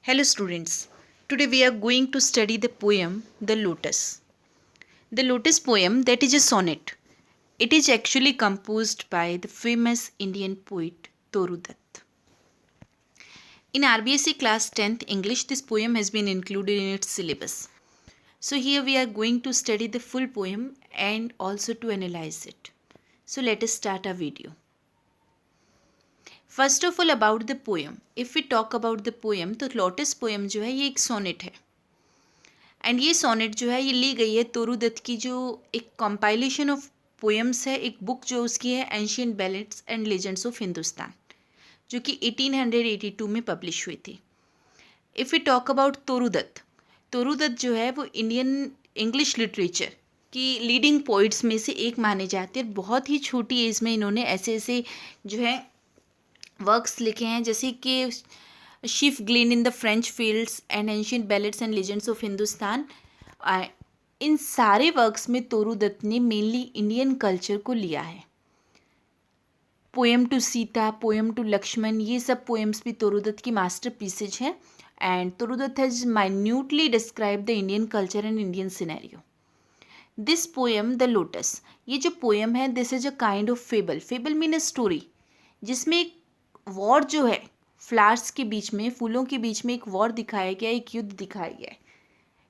Hello students, today we are going to study the poem The Lotus. The Lotus poem, that is a sonnet. It is actually composed by the famous Indian poet Toru Dutt. In RBSc class 10th English, this poem has been included in its syllabus. So here we are going to study the full poem and also to analyze it. So let us start our video. First of all about the poem. If we talk about the poem तो lotus poem जो है ये एक sonnet है. And ये sonnet जो है ये ली गई है तोरू दत्त की जो एक कंपाइलेशन ऑफ पोएम्स है, एक बुक जो उसकी है ancient ballads and legends of Hindustan, जो कि 1882 में पब्लिश हुई थी. If we talk about Toru Dutt जो है वो इंडियन इंग्लिश लिटरेचर की लीडिंग पोइट्स में से एक माने जाते हैं. बहुत ही छोटी एज में इन्होंने ऐसे ऐसे जो है वर्क्स लिखे हैं, जैसे कि sheaf gleaned in the French fields and ancient ballads and legends of Hindustan. इन सारे वर्क्स में तोरू दत्त ने मेनली इंडियन कल्चर को लिया है. Poem to Sita, poem to Lakshman, ये सब पोएम्स भी तोरू दत्त की मास्टर पीसेज हैं. And Toru Dutt has minutely describe the Indian culture and Indian scenario. This poem the lotus, ये जो पोएम है this is a kind of fable. Fable mean a story जिसमें एक वॉर जो है फ्लावर्स के बीच में, फूलों के बीच में एक वॉर दिखाया गया, एक युद्ध दिखाया गया है.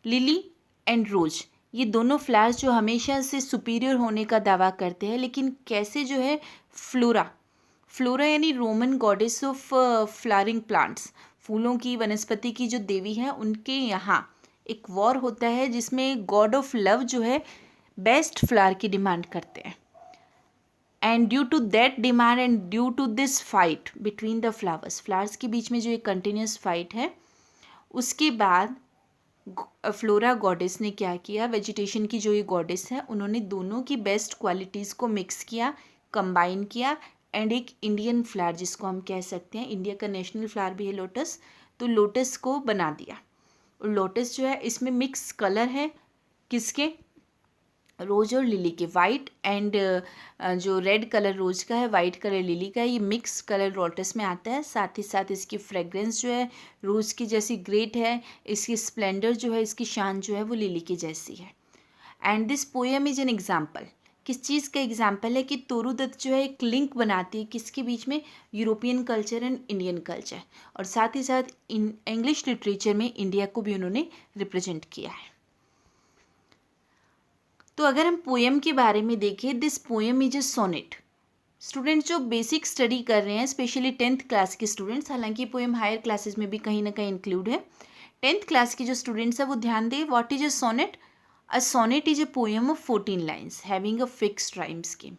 लिली एंड रोज, ये दोनों फ्लावर्स जो हमेशा से सुपीरियर होने का दावा करते हैं, लेकिन कैसे जो है फ्लोरा यानी Roman goddess of flowering plants, फूलों की वनस्पति की जो देवी है, उनके यहाँ एक वॉर होता है जिसमें गॉड ऑफ लव जो है बेस्ट फ्लावर की डिमांड करते हैं. And due to that demand and due to this fight between the flowers के बीच में जो एक कंटिन्यूस फाइट है, उसके बाद फ्लोरा गॉडेस ने क्या किया, वेजिटेशन की जो ये गॉडेस है उन्होंने दोनों की बेस्ट क्वालिटीज़ को मिक्स किया, कंबाइन किया एंड एक इंडियन फ्लावर, जिसको हम कह सकते हैं इंडिया का नेशनल फ्लावर भी है लोटस, तो लोटस को बना दिया. और लोटस जो है इसमें मिक्स कलर है किसके, रोज और लिली के. वाइट एंड जो रेड कलर रोज का है, वाइट कलर लिली का है, ये मिक्स कलर लोटस में आता है. साथ ही साथ इसकी फ्रेग्रेंस जो है रोज की जैसी ग्रेट है, इसकी स्प्लेंडर जो है, इसकी शान जो है वो लिली की जैसी है. And this poem is an example. किस चीज़ का एग्जाम्पल है कि तोरू दत्त जो है एक लिंक बनाती है किसके बीच में, European culture and Indian culture, और साथ ही साथ इंग्लिश लिटरेचर में इंडिया को भी उन्होंने रिप्रेजेंट किया है. तो अगर हम पोएम के बारे में देखें, this poem is a sonnet. Students जो बेसिक स्टडी कर रहे हैं, स्पेशली 10th क्लास के स्टूडेंट्स, हालांकि पोएम हायर क्लासेस में भी कहीं ना कहीं इंक्लूड है, 10th क्लास के जो स्टूडेंट्स हैं वो ध्यान दें. What is a sonnet? A sonnet is a poem of 14 lines having a fixed rhyme scheme.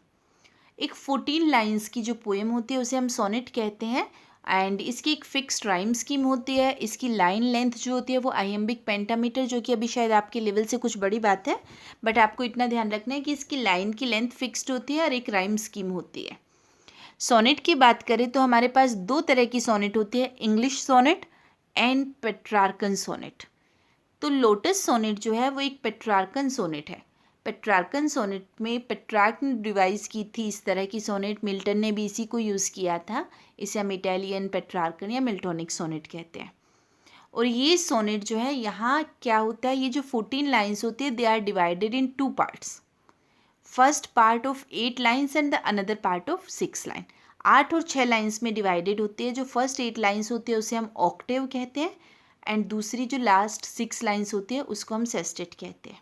एक 14 लाइन्स की जो पोएम होती है उसे हम सोनेट कहते हैं. एंड इसकी एक फिक्स्ड राइम स्कीम होती है. इसकी लाइन लेंथ जो होती है वो आइएम्बिक पेंटामीटर, जो कि अभी शायद आपके लेवल से कुछ बड़ी बात है, बट आपको इतना ध्यान रखना है कि इसकी लाइन की लेंथ फिक्स्ड होती है और एक राइम स्कीम होती है. सोनेट की बात करें तो हमारे पास दो तरह की सोनेट होती है, English sonnet and Petrarchan sonnet. तो लोटस सोनेट जो है वो एक पेट्रार्कन सोनेट है. पेट्रार्कन सोनेट में पेट्रार्क ने डिवाइस की थी इस तरह की सोनेट, मिल्टन ने भी इसी को यूज़ किया था. इसे हम इटालियन पेट्रार्कन या मिल्टोनिक सोनेट कहते हैं. और ये सोनेट जो है यहाँ क्या होता है, ये जो 14 लाइन्स होती है they are divided in 2 parts. First part of 8 lines and the another part of 6 line. 8 और 6 लाइन्स में डिवाइडेड होती है. जो फर्स्ट 8 लाइन्स होती है उसे हम ऑक्टेव कहते हैं, एंड दूसरी जो लास्ट 6 लाइन्स होती है उसको हम सेस्टेट कहते हैं.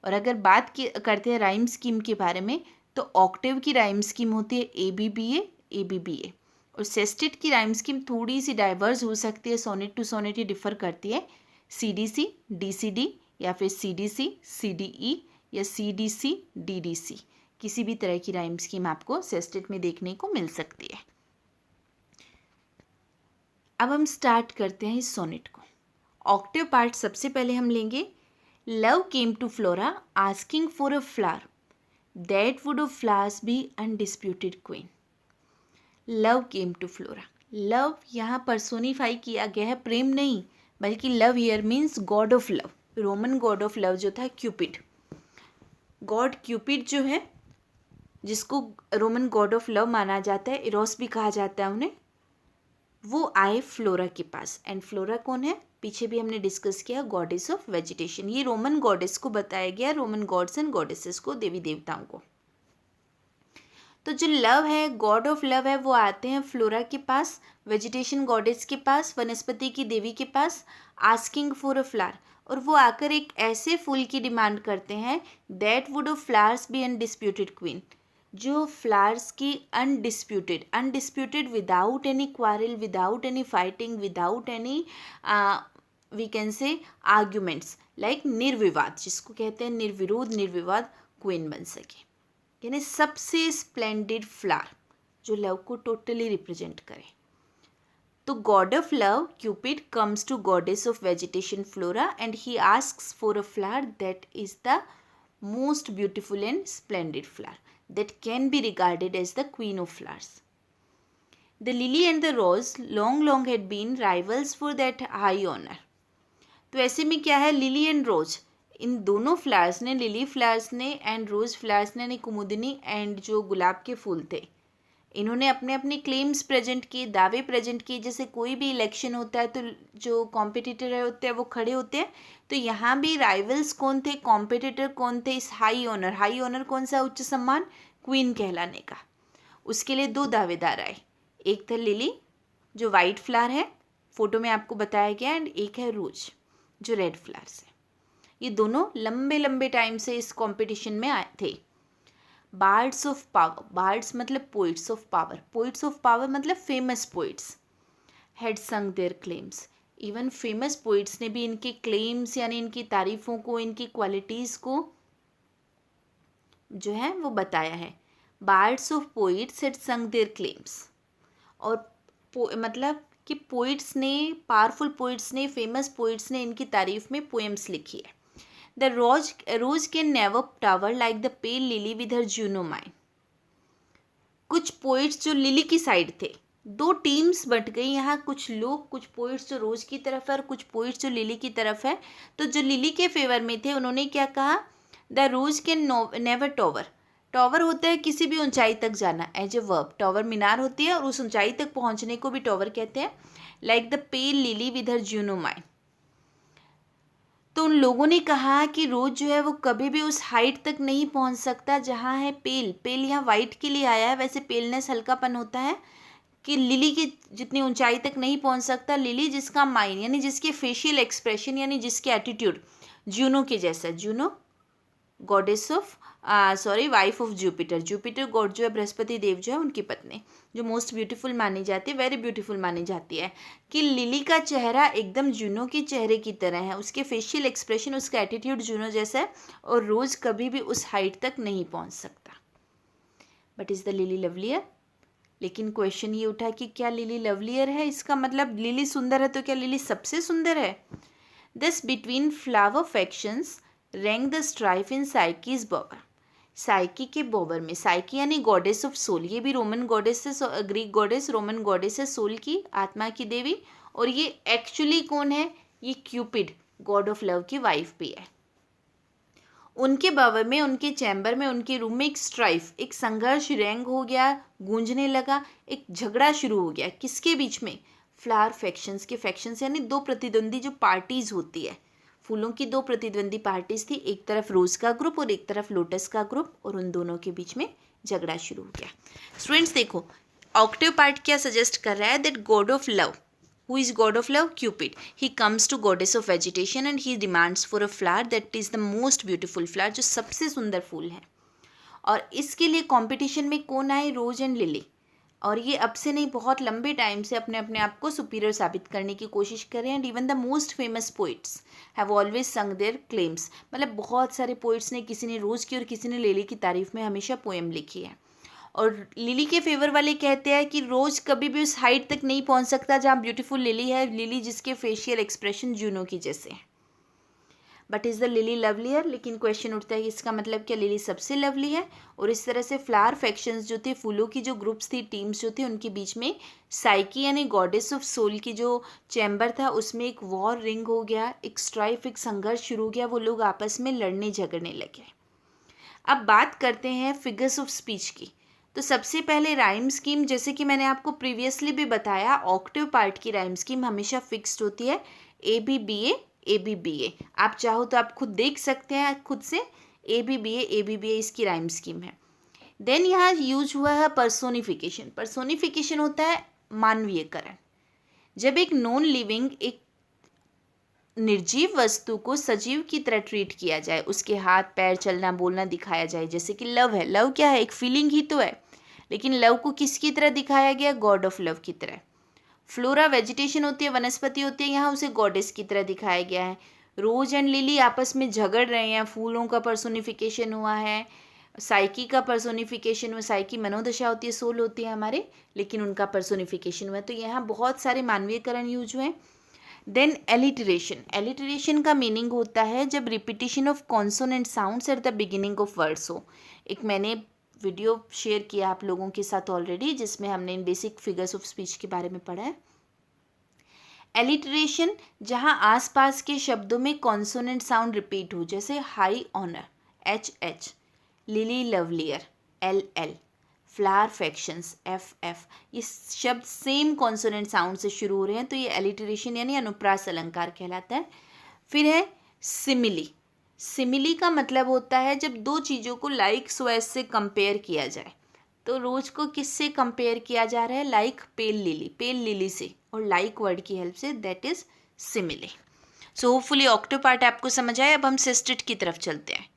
और अगर बात करते हैं राइम स्कीम के बारे में, तो ऑक्टेव की राइम स्कीम होती है ABBA, और सेस्टेट की राइम स्कीम थोड़ी सी डाइवर्स हो सकती है, सोनेट टू सोनेट ये डिफर करती है. CDC DCD या फिर CDC CDE या CDC DDC, किसी भी तरह की राइम स्कीम आपको सेस्टेट में देखने को मिल सकती है. अब हम स्टार्ट करते हैं इस सोनेट को. ऑक्टेव पार्ट सबसे पहले हम लेंगे. Love came to Flora asking for a flower that would of flowers be undisputed queen. Love came to Flora. Love यहाँ पर्सोनिफाई किया गया है, प्रेम नहीं, बल्कि love here means god of love. Roman god of love जो था Cupid, God Cupid जो है, जिसको रोमन गॉड ऑफ लव माना जाता है, इरोस भी कहा जाता है उन्हें, वो आए फ्लोरा के पास। एंड फ्लोरा कौन है, पीछे भी हमने डिस्कस किया, गॉडेस ऑफ वेजिटेशन। ये रोमन गॉडेस को बताया गया, रोमन गॉड्स एंड गॉडेसेस को, देवी देवताओं को। तो जो लव है, गॉड ऑफ लव है, वो आते हैं फ्लोरा के पास, वेजिटेशन गॉडेस के पास, वनस्पति की देवी के पास, आस्किंग फॉर अ फ्लावर। और वो आकर एक ऐसे फूल की डिमांड करते हैं that would of flowers be undisputed queen, जो फ्लावर्स की undisputed, undisputed without any quarrel, without any fighting, without any we can say arguments, like निर्विवाद, जिसको कहते हैं निर्विरोध निर्विवाद क्वीन बन सके। यानी सबसे स्प्लेंडेड फ्लावर जो लव को टोटली रिप्रेजेंट करे। तो god of love Cupid comes to goddess of vegetation Flora and he asks for a flower that is the most beautiful and splendid flower that can be regarded as the queen of flowers. The lily and the rose long had been rivals for that high honour. तो ऐसे में क्या है, lily and रोज, इन दोनों flowers ने, lily flowers ने and rose flowers ने, कुमुदिनी and जो गुलाब के फूल थे, इन्होंने अपने अपने क्लेम्स प्रेजेंट किए, दावे प्रेजेंट किए। जैसे कोई भी इलेक्शन होता है तो जो कॉम्पिटिटर होते हैं वो खड़े होते हैं, तो यहाँ भी राइवल्स कौन थे, कॉम्पिटिटर कौन थे इस हाई ऑनर, हाई ऑनर कौन सा, उच्च सम्मान, क्वीन कहलाने का। उसके लिए दो दावेदार आए, एक था लिली जो वाइट फ्लावर है, फोटो में आपको बताया गया, एंड एक है रोज जो रेड फ्लावर्स है। ये दोनों लंबे लंबे टाइम से इस कंपटीशन में आए थे। बार्ड्स ऑफ पावर, बार्ड्स मतलब poets of power, poets of power मतलब famous poets, had sung their claims. Even famous poets ने भी इनके क्लेम्स यानी इनकी तारीफों को, इनकी क्वालिटीज़ को जो है वो बताया है। Bards of poets had sung their claims. और मतलब कि पोइट्स ने, पावरफुल पोइट्स ने, फेमस पोइट्स ने इनकी तारीफ में पोएम्स लिखी है। The rose can never tower like the pale lily with her Juno mien. कुछ पोइट्स जो लिली की साइड थे, दो टीम्स बट गई यहाँ, कुछ लोग, कुछ पोइट्स जो रोज की तरफ है और कुछ पोइट्स जो लिली की तरफ है। तो जो लिली के फेवर में थे उन्होंने क्या कहा, the rose can never tower. Tower होता है किसी भी ऊंचाई तक जाना, एज ए वर्ब, टॉवर मीनार होती है और उस ऊंचाई तक पहुंचने को भी टॉवर कहते हैं। Like the pale lily with her Juno mine. तो उन लोगों ने कहा कि रोज जो है वो कभी भी उस हाइट तक नहीं पहुंच सकता जहां है पेल। पेल यहाँ वाइट के लिए आया है, वैसे पेलनेस हल्कापन होता है, कि लिली की जितनी ऊंचाई तक नहीं पहुंच सकता। लिली जिसका माइंड यानी जिसके फेशियल एक्सप्रेशन यानी जिसके एटीट्यूड जूनो के जैसा, Juno goddess of wife of Jupiter, Jupiter God जो है बृहस्पति देव जो है उनकी पत्नी, जो मोस्ट ब्यूटीफुल मानी जाती है, वेरी ब्यूटीफुल मानी जाती है। कि लिली का चेहरा एकदम जूनो के चेहरे की तरह है, उसके फेशियल एक्सप्रेशन, उसका एटीट्यूड जूनो जैसा है, और रोज कभी भी उस हाइट तक नहीं पहुंच सकता। But is the lily lovelier? लेकिन क्वेश्चन ये उठा कि क्या लिली लवलियर है? इसका मतलब लिली सुंदर है तो क्या लिली सबसे सुंदर है? This between flower factions rank the strife in साइकीज बॉबर। साइकी के बॉबर में, साइकी यानी गॉडेस ऑफ सोल, ये भी रोमन गॉडेस है, ग्रीक गॉडेस, रोमन गॉडेस है सोल की, आत्मा की देवी। और ये एक्चुअली कौन है? ये क्यूपिड, गॉड ऑफ लव की वाइफ भी है। उनके बॉबर में, उनके चैम्बर में, उनके रूम में एक स्ट्राइफ, एक संघर्ष रैंक हो गया, गूंजने लगा, एक झगड़ा शुरू हो गया। किसके बीच में? फ्लावर फैक्शंस के, फैक्शंस यानी दो प्रतिद्वंदी जो पार्टीज होती है, फूलों की दो प्रतिद्वंदी पार्टीज थी, एक तरफ रोज का ग्रुप और एक तरफ लोटस का ग्रुप, और उन दोनों के बीच में झगड़ा शुरू हो गया। स्टूडेंट्स देखो, ऑक्टेव पार्ट क्या सजेस्ट कर रहा है, that God of love, who is god of love? Cupid. He comes to goddess of vegetation and he demands for a flower that is the most beautiful flower, जो सबसे सुंदर फूल है। और इसके लिए कंपटीशन में कौन आए? रोज एंड लिली। और ये अब से नहीं, बहुत लंबे टाइम से अपने अपने आप को सुपीरियर साबित करने की कोशिश कर रहे हैं। And even the most famous poets have always संग देयर क्लेम्स। मतलब बहुत सारे पोइट्स ने, किसी ने रोज की और किसी ने लिली की तारीफ में हमेशा पोएम लिखी है। और लिली के फेवर वाले कहते हैं कि रोज कभी भी उस हाइट तक नहीं पहुंच सकता जहाँ ब्यूटीफुल लिली है, लिली जिसके फेशियल एक्सप्रेशन जूनो की जैसे हैं। But is the lily lovelier? लेकिन क्वेश्चन उठता है कि इसका मतलब क्या लिली सबसे लवली है? और इस तरह से फ्लावर फैक्शंस जो थे, फूलों की जो ग्रुप्स थी, टीम्स जो थे, उनके बीच में साइकी यानी गॉडेस ऑफ सोल की जो चैम्बर था उसमें एक वॉर रिंग हो गया, एक स्ट्राइफ, एक संघर्ष शुरू हो गया, वो लोग आपस में लड़ने झगड़ने लगे। अब बात करते हैं फिगर्स ऑफ स्पीच की। तो सबसे पहले राइम स्कीम, जैसे कि मैंने आपको प्रीवियसली भी बताया, ऑक्टेव पार्ट की राइम स्कीम हमेशा फिक्स्ड होती है, A B B A B B A. आप चाहो तो आप खुद देख सकते हैं खुद से, ए बी बी ए इसकी राइम स्कीम है। देन यहाँ यूज हुआ है पर्सोनिफिकेशन। पर्सोनिफिकेशन होता है मानवीयकरण। जब एक नॉन लिविंग, एक निर्जीव वस्तु को सजीव की तरह ट्रीट किया जाए, उसके हाथ पैर चलना बोलना दिखाया जाए, जैसे कि लव है। लव क्या है? एक फीलिंग ही तो है, लेकिन लव को किसकी तरह दिखाया गया? गॉड ऑफ लव की तरह। फ्लोरा वेजिटेशन होती है, वनस्पति होती है, यहाँ उसे गॉडेस की तरह दिखाया गया है। रोज एंड लिली आपस में झगड़ रहे हैं, फूलों का पर्सोनिफिकेशन हुआ है। साइकी का पर्सोनिफिकेशन हुआ, साइकी मनोदशा होती है, सोल होती है हमारे, लेकिन उनका पर्सोनिफिकेशन हुआ है। तो यहाँ बहुत सारे मानवीयकरण यूज हुए। Then alliteration. एलिटरेशन का मीनिंग होता है जब repetition of consonant sounds at the beginning of words हो। एक मैंने वीडियो शेयर किया आप लोगों के साथ ऑलरेडी, जिसमें हमने इन बेसिक फिगर्स ऑफ स्पीच के बारे में पढ़ा है। एलिटरेशन जहाँ आसपास के शब्दों में कॉन्सोनेंट साउंड रिपीट हो, जैसे high honour, H H, lily lovelier, L L, flower factions, F F, ये शब्द सेम कॉन्सोनेंट साउंड से शुरू हो रहे हैं, तो ये एलिटरेशन यानी अनुप्रास अलंकार कहलाता है। फिर है सिमिली। सिमिली का मतलब होता है जब दो चीज़ों को लाइक सो एज से कंपेयर किया जाए। तो रोज को किससे कंपेयर किया जा रहा है? लाइक पेल लिली, पेल लिली से, और लाइक वर्ड की हेल्प से, that is simile. So hopefully octo part आपको समझ आया। अब हम सिस्टेट की तरफ चलते हैं।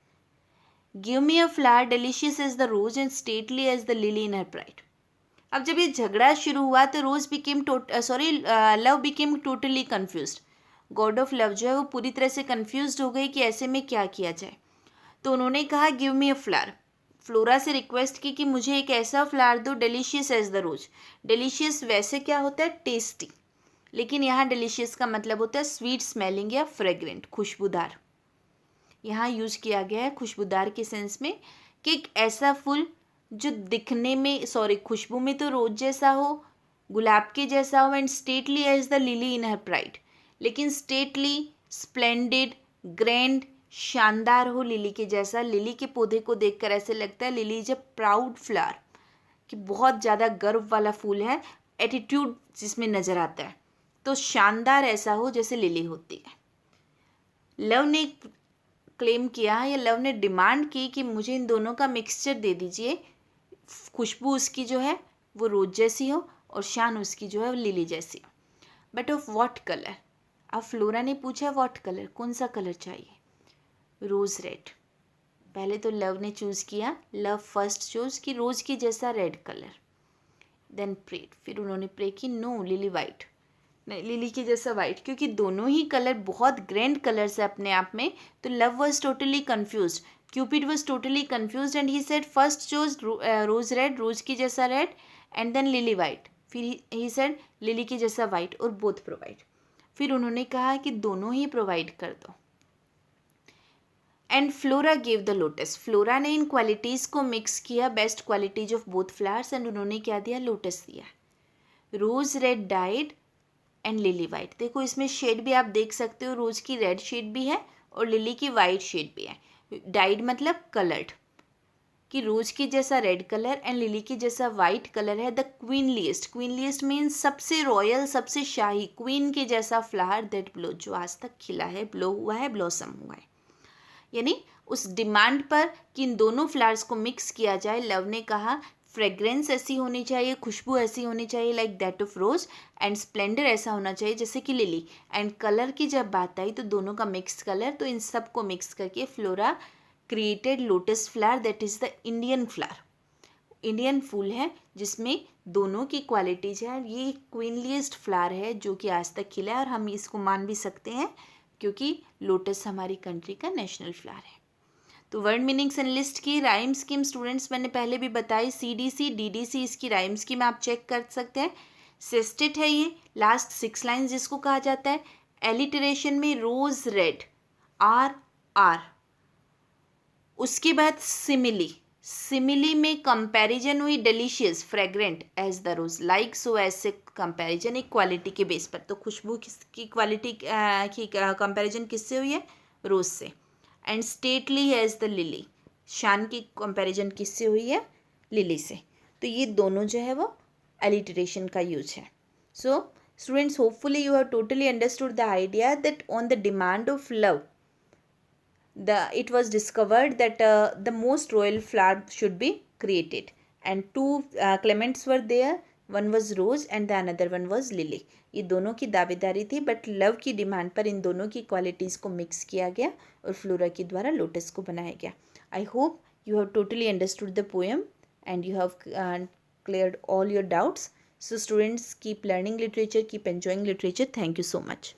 Give me a flower delicious as the rose and stately as the lily in her pride. अब जब ये झगड़ा शुरू हुआ तो rose became love became totally confused. God of love जो है वो पूरी तरह से कन्फ्यूज्ड हो गई कि ऐसे में क्या किया जाए। तो उन्होंने कहा give me a flower. Flora से रिक्वेस्ट की कि मुझे एक ऐसा फ्लावर दो delicious as the rose. Delicious वैसे क्या होता है? टेस्टी, लेकिन यहाँ डिलीशियस का मतलब होता है स्वीट स्मेलिंग या फ्रेग्रेंट, खुशबूदार। यहाँ यूज किया गया है खुशबूदार के सेंस में कि एक ऐसा फूल जो दिखने में, खुशबू में तो रोज जैसा हो, गुलाब के जैसा हो, and stately as the lily in her pride, लेकिन स्टेटली, स्प्लेंडेड, ग्रैंड, शानदार हो लिली के जैसा। लिली के पौधे को देखकर ऐसे लगता है lily is a proud flower, कि बहुत ज़्यादा गर्व वाला फूल है, एटीट्यूड जिसमें नज़र आता है। तो शानदार ऐसा हो जैसे लिली होती है। लव ने क्लेम किया या लव ने डिमांड की कि मुझे इन दोनों का मिक्सचर दे दीजिए। खुशबू उसकी जो है वो रोज जैसी हो और शान उसकी जो है वो लिली जैसी हो। But of what colour? अब फ्लोरा ने पूछा व्हाट कलर, कौन सा कलर चाहिए? रोज़ रेड। पहले तो लव ने चूज़ किया, लव फर्स्ट चूज कि रोज़ की जैसा रेड कलर। देन प्रेड, फिर उन्होंने प्रे की नो लिली वाइट, नहीं लिली की जैसा वाइट, क्योंकि दोनों ही कलर बहुत ग्रैंड कलर्स है अपने आप में। तो love was totally confused, Cupid was totally confused and he said first choose rose red, rose की जैसा red, and then lily white, फिर ही सेड लिली की जैसा वाइट, और बोथ प्रोवाइड। फिर उन्होंने कहा कि दोनों ही प्रोवाइड कर दो। And Flora gave the lotus. Flora ने इन क्वालिटीज़ को मिक्स किया, best qualities of both flowers, and उन्होंने क्या दिया? लोटस दिया। Rose red dyed and lily white. देखो इसमें शेड भी आप देख सकते हो, रोज की रेड शेड भी है और लिली की वाइट शेड भी है। डाइड मतलब कलर्ड, कि रोज की जैसा रेड कलर एंड लिली की जैसा वाइट कलर है। द क्वीनलीस्ट, क्वीनलीस्ट मीन्स सबसे रॉयल, सबसे शाही, क्वीन के जैसा फ्लावर दैट ब्लो, जो आज तक खिला है, ब्लो हुआ है, ब्लॉसम हुआ है। यानी उस डिमांड पर कि इन दोनों फ्लावर्स को मिक्स किया जाए, लव ने कहा फ्रेग्रेंस ऐसी होनी चाहिए, खुशबू ऐसी होनी चाहिए like that of rose, and Splendor ऐसा होना चाहिए जैसे कि लिली, एंड कलर की जब बात आई तो दोनों का मिक्स कलर, तो इन सब को मिक्स करके Flora created lotus flower that is the Indian flower. Indian फूल है जिसमें दोनों की क्वालिटीज है। ये क्वीनलीस्ट फ्लावर है जो कि आज तक खिला है, और हम इसको मान भी सकते हैं क्योंकि लोटस हमारी कंट्री का नेशनल फ्लावर है। तो वर्ड मीनिंग्स एंड लिस्ट की राइम स्कीम स्टूडेंट्स मैंने पहले भी बताई, CDC DDC इसकी राइम स्कीम आप चेक कर सकते हैं। सिस्टेट है ये, लास्ट 6 लाइन्स जिसको कहा जाता है। एलिटरेशन में रोज रेड, RR। उसके बाद सिमिली, सिमिली में कंपैरिजन हुई delicious, fragrant as the rose, like so as से कंपैरिजन एक क्वालिटी के बेस पर। तो खुशबू की क्वालिटी की कंपैरिजन किससे हुई है? रोज से। And stately as the lily, शान की कंपैरिजन किससे हुई है? लिली से। तो ये दोनों जो है वो एलिटरेशन का यूज है. So students, hopefully you have totally understood the idea that on the demand of love, it was discovered that the most royal flower should be created, and two Clements were there. One was Rose and the another one was Lily. ये दोनों की दावेदारी थी, but love की demand पर इन दोनों की qualities को मिक्स किया गया और फ्लोरा के द्वारा लोटस को बनाया गया. I hope you have totally understood the poem and you have cleared all your doubts. So students, keep learning literature, keep enjoying literature. Thank you so much.